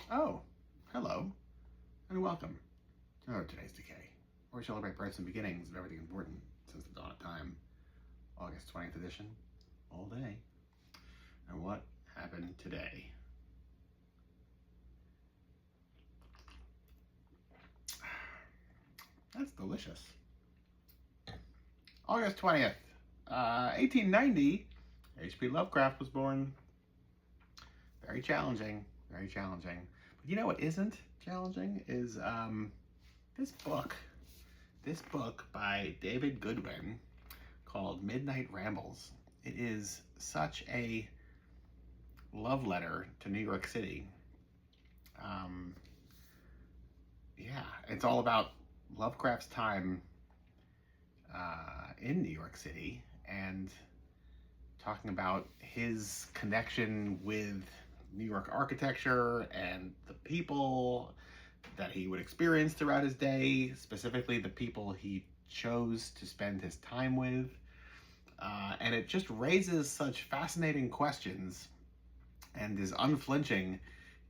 Oh, hello, and welcome to another Today's Decay, where we celebrate births and beginnings of everything important since the dawn of time, August 20th edition, all day. And what happened today? That's delicious. August 20th, 1890, H.P. Lovecraft was born. Very challenging, very challenging. But you know what isn't challenging is this book. This book by David Goodwin called Midnight Rambles. It is such a love letter to New York City. Yeah, it's all about Lovecraft's time in New York City and talking about his connection with New York architecture and the people that he would experience throughout his day, specifically the people he chose to spend his time with. And it just raises such fascinating questions and is unflinching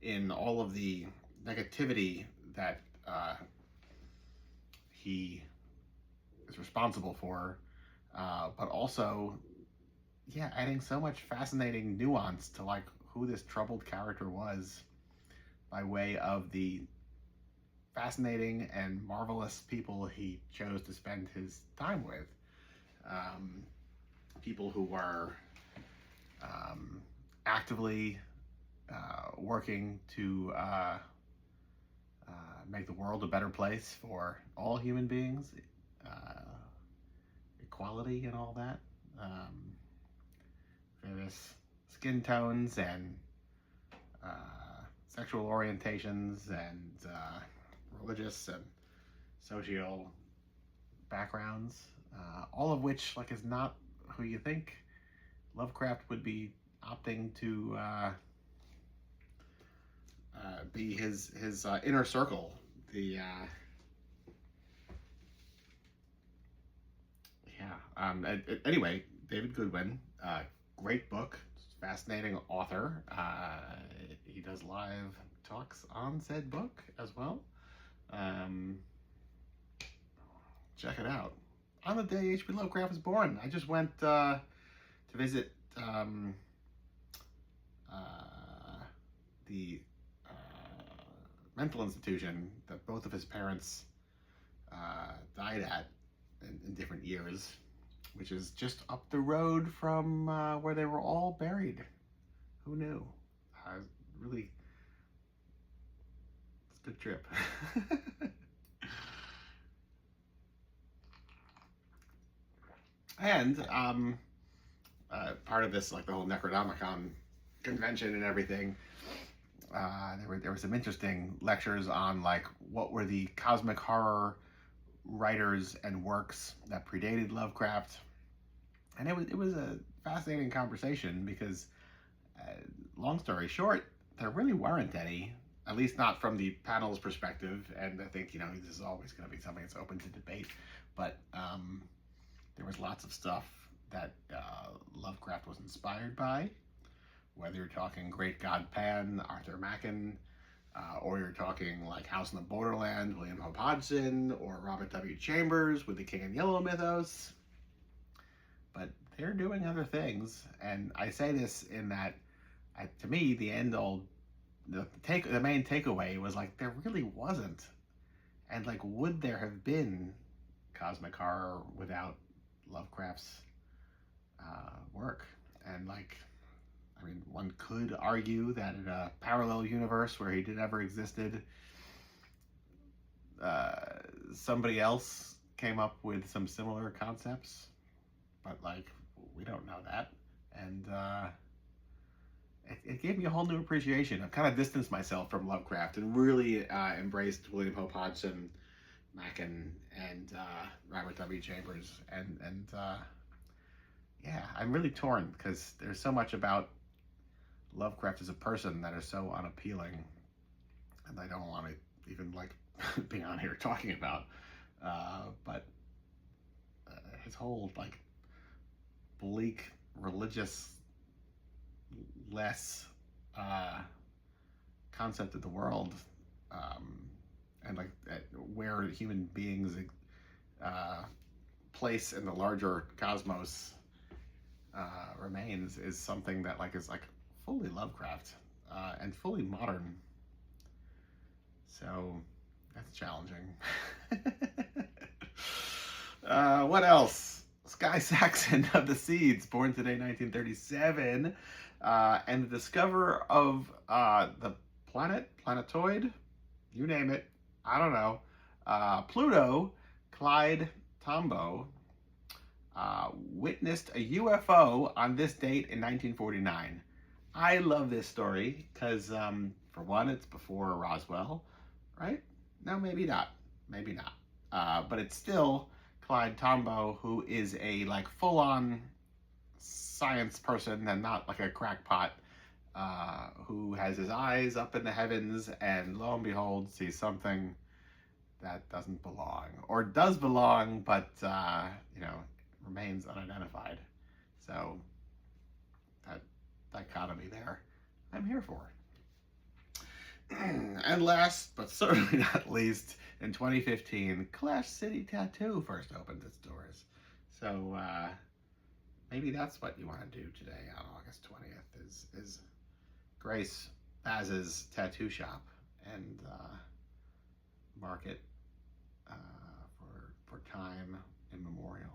in all of the negativity that he is responsible for, but also, yeah, adding so much fascinating nuance to like who this troubled character was by way of the fascinating and marvelous people he chose to spend his time with. People who were actively working to make the world a better place for all human beings, equality and all that. Various skin tones and sexual orientations and religious and social backgrounds, all of which like is not who you think Lovecraft would be opting to be his inner circle. The anyway, David Goodwin, great book, fascinating author. He does live talks on said book as well. Check it out. On the day H.P. Lovecraft was born, I just went to visit the mental institution that both of his parents died at in different years, which is just up the road from where they were all buried. Who knew? Really, it's a good trip. And part of this, like the whole Necronomicon convention and everything, there were some interesting lectures on like what were the cosmic horror writers and works that predated Lovecraft, and it was a fascinating conversation because, long story short, there really weren't any, at least not from the panel's perspective. And I think this is always going to be something that's open to debate, but there was lots of stuff that Lovecraft was inspired by, whether you're talking Great God Pan, Arthur Machen, or you're talking like House in the Borderland, William Hope Hodgson, or Robert W. Chambers with the King in Yellow mythos. But they're doing other things, and I say this in that, to me, the main takeaway was like there really wasn't, and like would there have been cosmic horror without Lovecraft's work? And like, I mean, one could argue that in a parallel universe where he never existed, somebody else came up with some similar concepts, but like we don't know that. And it gave me a whole new appreciation. I've kind of distanced myself from Lovecraft and really embraced William Hope Hodgson, Machen, and Robert W. Chambers, and yeah, I'm really torn because there's so much about Lovecraft as a person that is so unappealing, and I don't want to even like be on here talking about. But his whole like bleak religious, less concept of the world, and like where human beings place in the larger cosmos remains is something that like is like fully Lovecraft and fully modern. So that's challenging. What else? Sky Saxon of the Seeds, born today, 1937, and the discoverer of the planetoid, you name it, I don't know, Pluto, Clyde Tombaugh, witnessed a UFO on this date in 1949. I love this story because, for one, it's before Roswell, right? No, maybe not. Maybe not. But it's still Clyde Tombaugh, who is a like full-on science person and not like a crackpot, who has his eyes up in the heavens and lo and behold sees something that doesn't belong, or does belong, but remains unidentified. So that dichotomy there, I'm here for. And last but certainly not least, in 2015, Clash City Tattoo first opened its doors. So maybe that's what you want to do today on August 20th is grace Baz's tattoo shop and mark it for time immemorial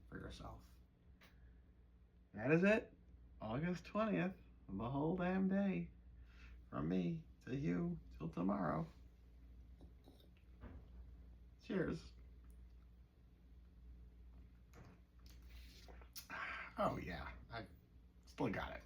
for yourself. That is it. August 20th, the whole damn day. From me to you till tomorrow. Cheers. Oh yeah, I still got it.